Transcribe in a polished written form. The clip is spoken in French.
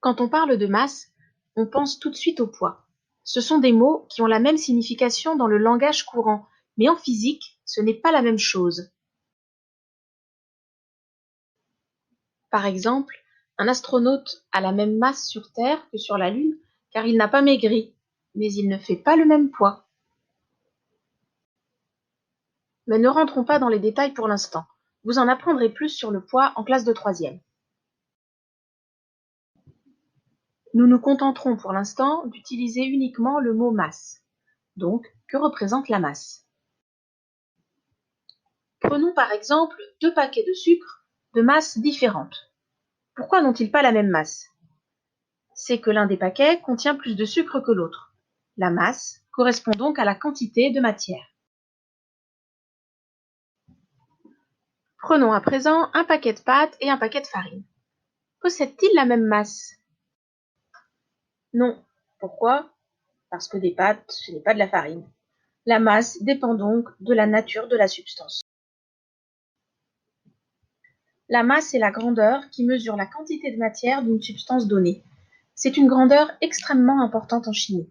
Quand on parle de masse, on pense tout de suite au poids. Ce sont des mots qui ont la même signification dans le langage courant, mais en physique, ce n'est pas la même chose. Par exemple, un astronaute a la même masse sur Terre que sur la Lune, car il n'a pas maigri, mais il ne fait pas le même poids. Mais ne rentrons pas dans les détails pour l'instant. Vous en apprendrez plus sur le poids en classe de 3e. Nous nous contenterons pour l'instant d'utiliser uniquement le mot masse. Donc, que représente la masse? Prenons par exemple 2 paquets de sucre de masse différentes. Pourquoi n'ont-ils pas la même masse? C'est que l'un des paquets contient plus de sucre que l'autre. La masse correspond donc à la quantité de matière. Prenons à présent un paquet de pâtes et un paquet de farine. Possèdent-ils la même masse? Non. Pourquoi? Parce que des pâtes, ce n'est pas de la farine. La masse dépend donc de la nature de la substance. La masse est la grandeur qui mesure la quantité de matière d'une substance donnée. C'est une grandeur extrêmement importante en chimie.